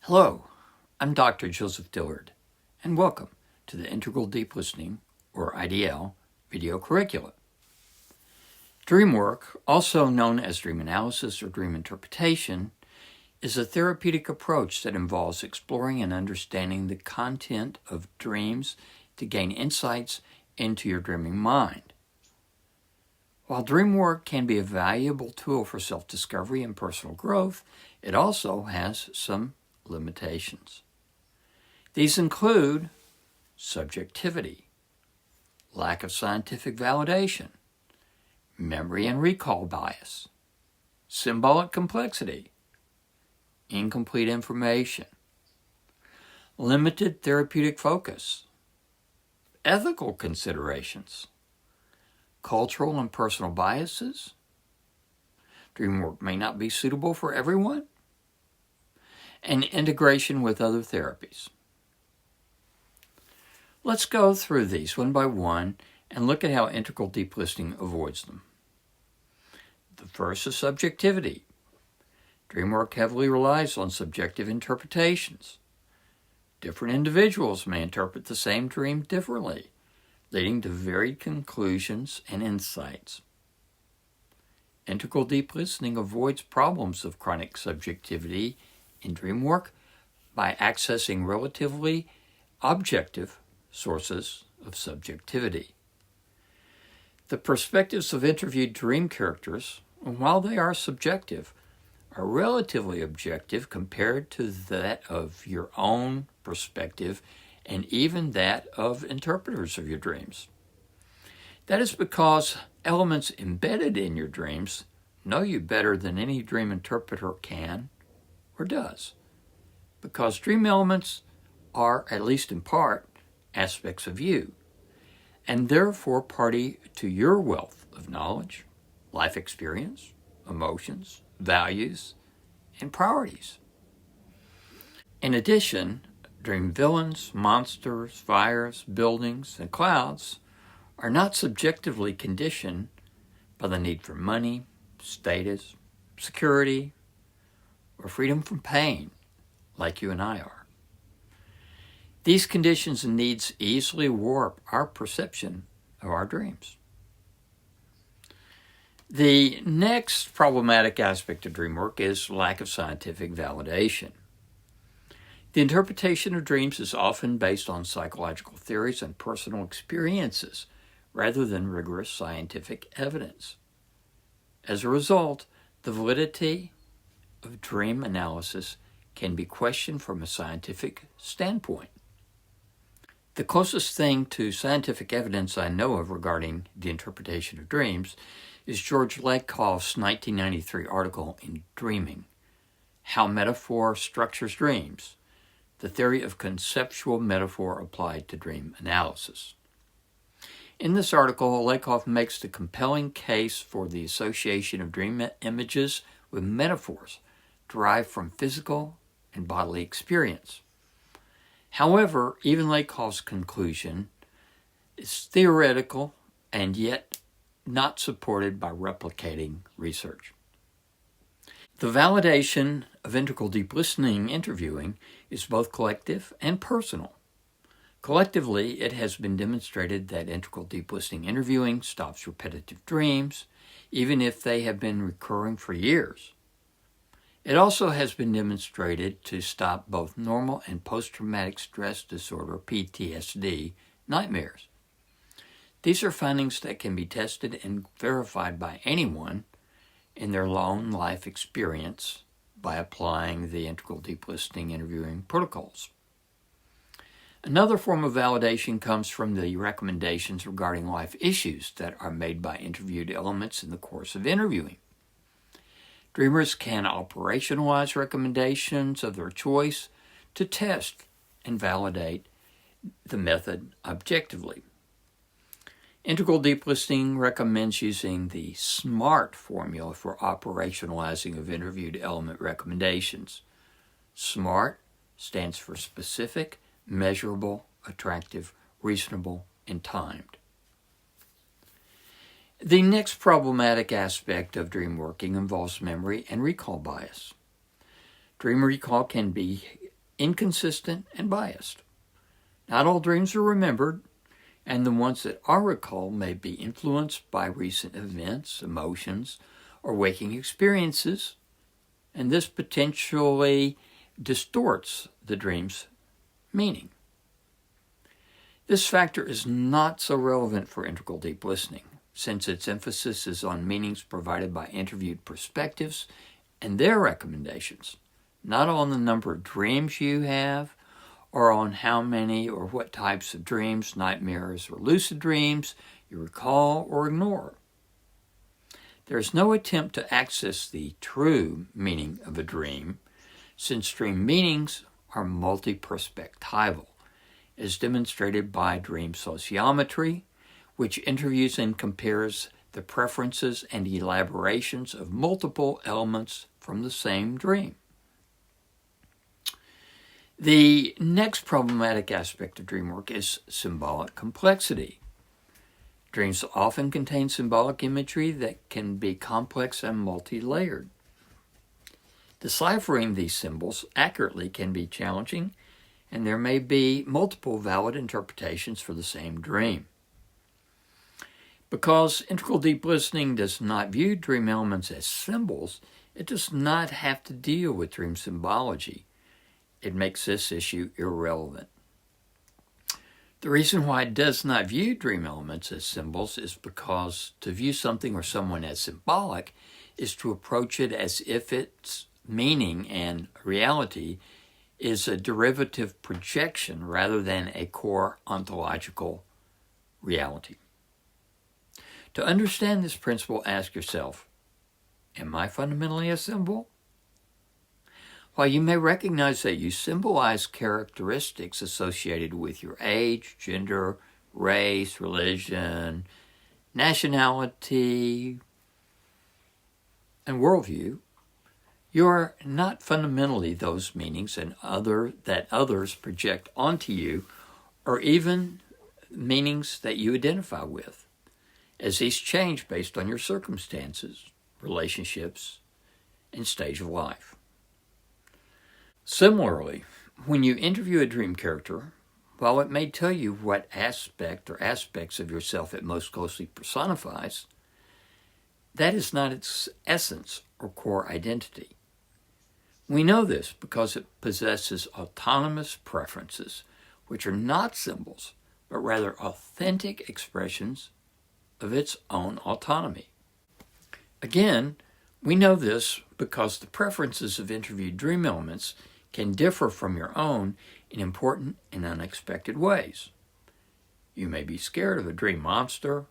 Hello, I'm Dr. Joseph Dillard, and welcome to the Integral Deep Listening, or IDL, video curricula. Dreamwork, also known as dream analysis or dream interpretation, is a therapeutic approach that involves exploring and understanding the content of dreams to gain insights into your dreaming mind. While dreamwork can be a valuable tool for self-discovery and personal growth, it also has some limitations. These include subjectivity, lack of scientific validation, memory and recall bias, symbolic complexity, incomplete information, limited therapeutic focus, ethical considerations, cultural and personal biases. Dreamwork may not be suitable for everyone, and integration with other therapies. Let's go through these one by one and look at how integral deep listening avoids them. The first is subjectivity. Dreamwork heavily relies on subjective interpretations. Different individuals may interpret the same dream differently, leading to varied conclusions and insights. Integral deep listening avoids problems of chronic subjectivity in dreamwork by accessing relatively objective sources of subjectivity. The perspectives of interviewed dream characters, while they are subjective, are relatively objective compared to that of your own perspective and even that of interpreters of your dreams. That is because elements embedded in your dreams know you better than any dream interpreter can or does, because dream elements are, at least in part, aspects of you, and therefore party to your wealth of knowledge, life experience, emotions, values, and priorities. In addition, dream villains, monsters, fires, buildings, and clouds are not subjectively conditioned by the need for money, status, security, or freedom from pain, like you and I are. These conditions and needs easily warp our perception of our dreams. The next problematic aspect of dreamwork is lack of scientific validation. The interpretation of dreams is often based on psychological theories and personal experiences rather than rigorous scientific evidence. As a result, the validity of dream analysis can be questioned from a scientific standpoint. The closest thing to scientific evidence I know of regarding the interpretation of dreams is George Lakoff's 1993 article in Dreaming, How Metaphor Structures Dreams, the theory of conceptual metaphor applied to dream analysis. In this article, Lakoff makes the compelling case for the association of dream images with metaphors derived from physical and bodily experience. However, even Lakoff's conclusion is theoretical and yet not supported by replicating research. The validation of integral deep listening interviewing is both collective and personal. Collectively, it has been demonstrated that integral deep listening interviewing stops repetitive dreams, even if they have been recurring for years. It also has been demonstrated to stop both normal and post-traumatic stress disorder, PTSD, nightmares. These are findings that can be tested and verified by anyone in their own life experience by applying the integral deep listening interviewing protocols. Another form of validation comes from the recommendations regarding life issues that are made by interviewed elements in the course of interviewing. Dreamers can operationalize recommendations of their choice to test and validate the method objectively. Integral deep listening recommends using the SMART formula for operationalizing of interviewed element recommendations. SMART stands for specific, measurable, attractive, reasonable, and timed. The next problematic aspect of dream working involves memory and recall bias. Dream recall can be inconsistent, and biased. Not all dreams are remembered, and the ones that are recalled may be influenced by recent events, emotions, or waking experiences, and this potentially distorts the dream's meaning. This factor is not so relevant for integral deep listening, since its emphasis is on meanings provided by interviewed perspectives and their recommendations, not on the number of dreams you have, or on how many or what types of dreams, nightmares, or lucid dreams you recall or ignore. There is no attempt to access the true meaning of a dream, since dream meanings are multi-perspectival, as demonstrated by dream sociometry, which interviews and compares the preferences and elaborations of multiple elements from the same dream. The next problematic aspect of dream work is symbolic complexity. Dreams often contain symbolic imagery that can be complex and multi-layered. Deciphering these symbols accurately can be challenging, and there may be multiple valid interpretations for the same dream. Because integral deep listening does not view dream elements as symbols, it does not have to deal with dream symbology. It makes this issue irrelevant. The reason why it does not view dream elements as symbols is because to view something or someone as symbolic is to approach it as if its meaning and reality is a derivative projection rather than a core ontological reality. To understand this principle, ask yourself, am I fundamentally a symbol? While you may recognize that you symbolize characteristics associated with your age, gender, race, religion, nationality, and worldview, you are not fundamentally those meanings that others project onto you, or even meanings that you identify with, as these change based on your circumstances, relationships, and stage of life. Similarly, when you interview a dream character, while it may tell you what aspect or aspects of yourself it most closely personifies, that is not its essence or core identity. We know this because it possesses autonomous preferences, which are not symbols, but rather authentic expressions of its own autonomy. Again, we know this because the preferences of interviewed dream elements can differ from your own in important and unexpected ways. You may be scared of a dream monster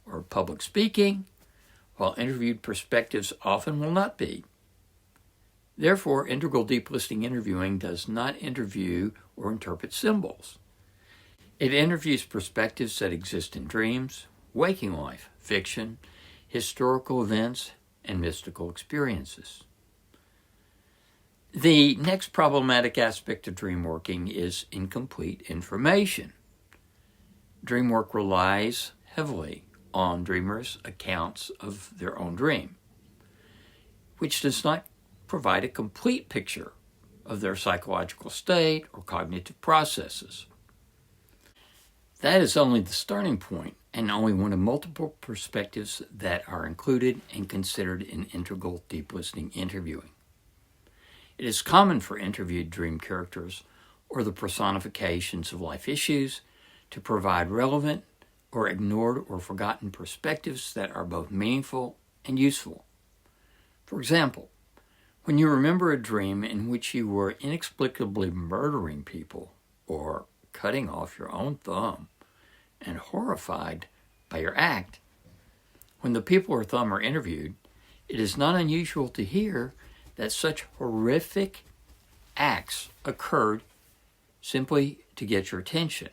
or public speaking, while interviewed perspectives often will not be. Therefore, integral deep listening interviewing does not interview or interpret symbols. It interviews perspectives that exist in dreams, waking life, fiction, historical events, and mystical experiences. The next problematic aspect of dream working is incomplete information. Dream work relies heavily on dreamers' accounts of their own dream, which does not provide a complete picture of their psychological state or cognitive processes. That is only the starting point and only one of multiple perspectives that are included and considered in integral deep listening interviewing. It is common for interviewed dream characters or the personifications of life issues to provide relevant or ignored or forgotten perspectives that are both meaningful and useful. For example, when you remember a dream in which you were inexplicably murdering people or cutting off your own thumb and horrified by your act, when the people or thumb are interviewed, it is not unusual to hear that such horrific acts occurred simply to get your attention,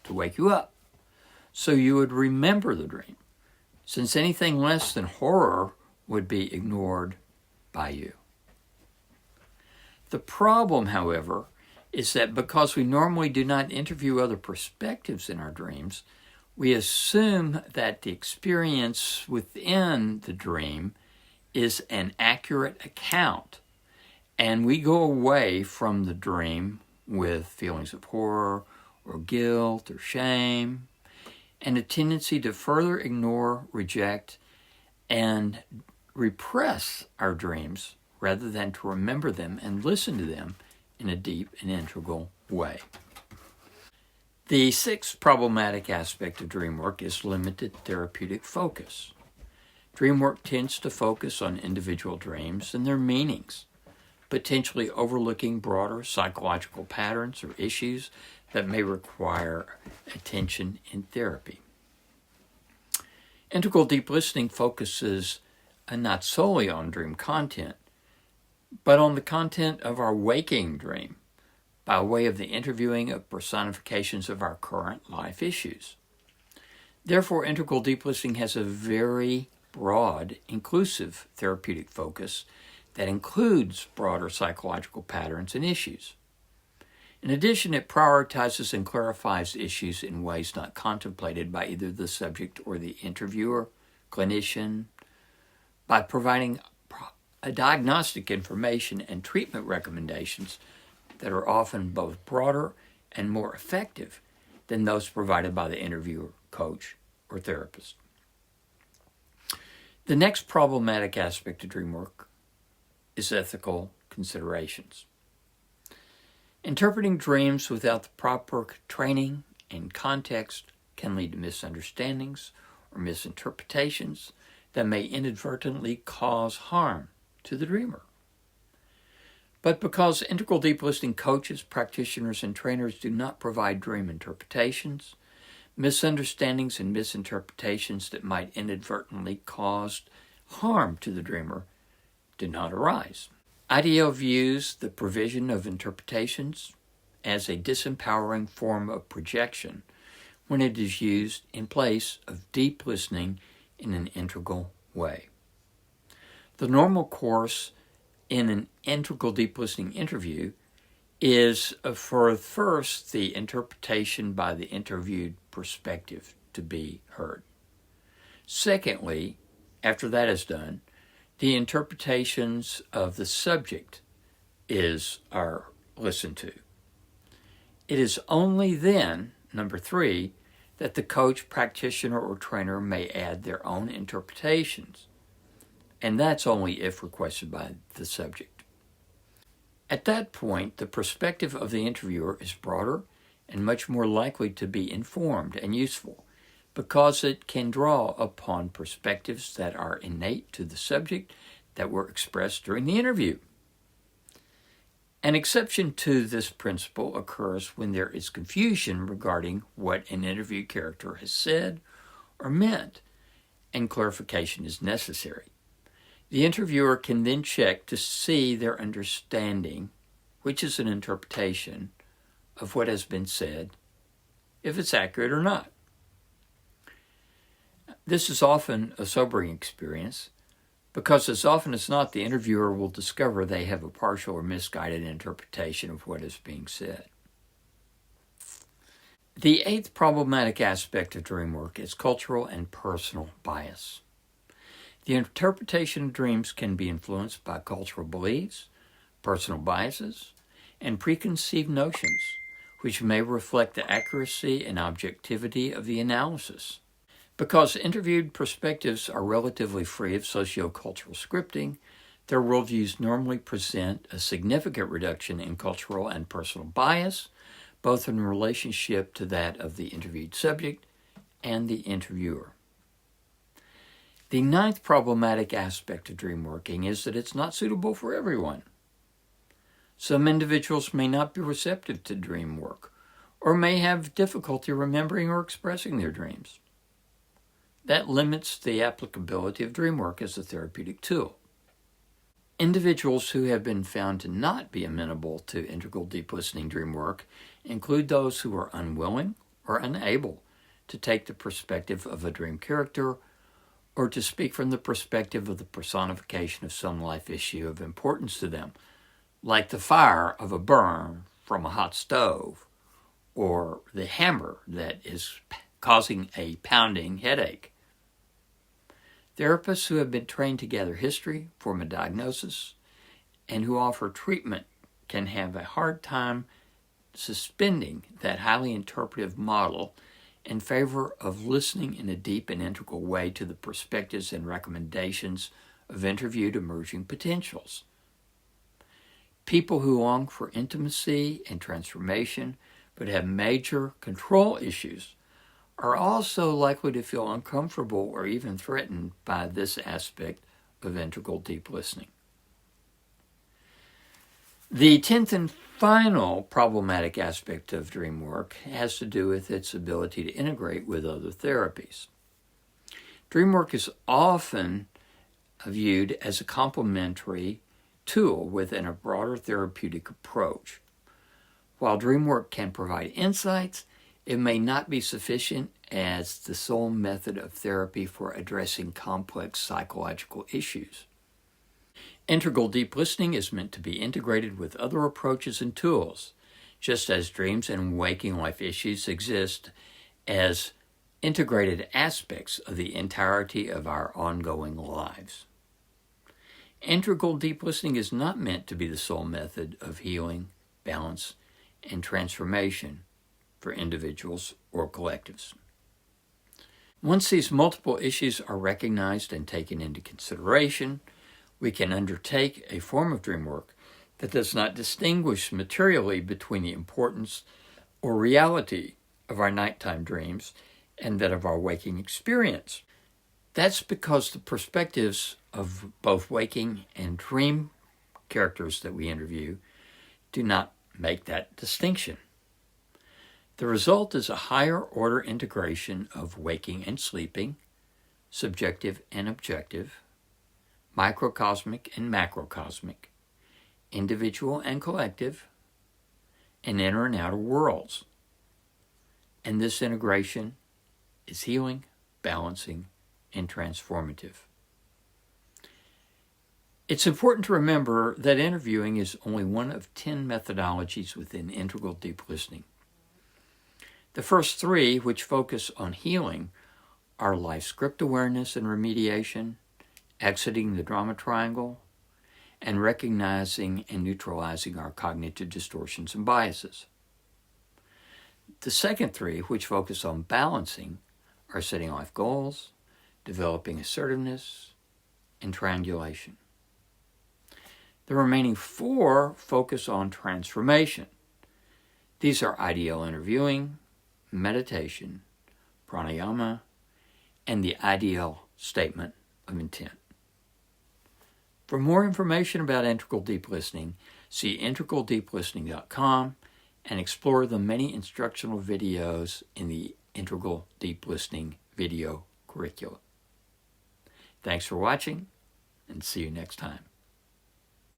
to wake you up, so you would remember the dream, since anything less than horror would be ignored by you. The problem, however, is that because we normally do not interview other perspectives in our dreams, we assume that the experience within the dream is an accurate account, And we go away from the dream with feelings of horror or guilt or shame, and a tendency to further ignore, reject, and repress our dreams rather than to remember them and listen to them in a deep and integral way. The sixth problematic aspect of dream work is limited therapeutic focus. Dream work tends to focus on individual dreams and their meanings, potentially overlooking broader psychological patterns or issues that may require attention in therapy. Integral deep listening focuses not solely on dream content, but on the content of our waking dream by way of the interviewing of personifications of our current life issues. Therefore, integral deep listening has a very broad, inclusive therapeutic focus that includes broader psychological patterns and issues. In addition, it prioritizes and clarifies issues in ways not contemplated by either the subject or the interviewer, clinician, by providing a diagnostic information and treatment recommendations that are often both broader and more effective than those provided by the interviewer, coach, or therapist. The next problematic aspect of dream work is ethical considerations. Interpreting dreams without the proper training and context can lead to misunderstandings or misinterpretations that may inadvertently cause harm to the dreamer. But because integral deep listening coaches, practitioners, and trainers do not provide dream interpretations, misunderstandings and misinterpretations that might inadvertently cause harm to the dreamer do not arise. IDL views the provision of interpretations as a disempowering form of projection when it is used in place of deep listening in an integral way. The normal course in an integral deep listening interview is for first the interpretation by the interviewed perspective to be heard. Secondly, after that is done, the interpretations of the subject are listened to. It is only then, number 3, that the coach, practitioner, or trainer may add their own interpretations, and that's only if requested by the subject. At that point, the perspective of the interviewer is broader and much more likely to be informed and useful, because it can draw upon perspectives that are innate to the subject that were expressed during the interview. An exception to this principle occurs when there is confusion regarding what an interviewed character has said or meant, and clarification is necessary. The interviewer can then check to see their understanding, which is an interpretation of what has been said, if it's accurate or not. This is often a sobering experience because as often as not, the interviewer will discover they have a partial or misguided interpretation of what is being said. The eighth problematic aspect of dream work is cultural and personal bias. The interpretation of dreams can be influenced by cultural beliefs, personal biases, and preconceived notions, which may reflect the accuracy and objectivity of the analysis. Because interviewed perspectives are relatively free of sociocultural scripting, their worldviews normally present a significant reduction in cultural and personal bias, both in relationship to that of the interviewed subject and the interviewer. The ninth problematic aspect of dream working is that it's not suitable for everyone. Some individuals may not be receptive to dream work, or may have difficulty remembering or expressing their dreams. That limits the applicability of dream work as a therapeutic tool. Individuals who have been found to not be amenable to integral deep listening dream work include those who are unwilling or unable to take the perspective of a dream character or to speak from the perspective of the personification of some life issue of importance to them, like the fire of a burn from a hot stove or the hammer that is causing a pounding headache. Therapists who have been trained to gather history, form a diagnosis, and who offer treatment can have a hard time suspending that highly interpretive model in favor of listening in a deep and integral way to the perspectives and recommendations of interviewed emerging potentials. People who long for intimacy and transformation but have major control issues are also likely to feel uncomfortable or even threatened by this aspect of integral deep listening. The 10th and final problematic aspect of dream work has to do with its ability to integrate with other therapies. Dream work is often viewed as a complementary tool within a broader therapeutic approach. While dream work can provide insights, it may not be sufficient as the sole method of therapy for addressing complex psychological issues. Integral deep listening is meant to be integrated with other approaches and tools, just as dreams and waking life issues exist as integrated aspects of the entirety of our ongoing lives. Integral deep listening is not meant to be the sole method of healing, balance, and transformation for individuals or collectives. Once these multiple issues are recognized and taken into consideration, we can undertake a form of dream work that does not distinguish materially between the importance or reality of our nighttime dreams and that of our waking experience. That's because the perspectives of both waking and dream characters that we interview do not make that distinction. The result is a higher order integration of waking and sleeping, subjective and objective, microcosmic and macrocosmic, individual and collective, and inner and outer worlds. And this integration is healing, balancing, and transformative. It's important to remember that interviewing is only one of 10 methodologies within integral deep listening. The first 3, which focus on healing, are life script awareness and remediation, exiting the drama triangle, and recognizing and neutralizing our cognitive distortions and biases. The second 3, which focus on balancing, are setting life goals, developing assertiveness, and triangulation. The remaining 4 focus on transformation. These are IDL interviewing, meditation, pranayama, and the IDL statement of intent. For more information about integral deep listening, see integraldeeplistening.com and explore the many instructional videos in the Integral Deep Listening video curricula. Thanks for watching, and see you next time.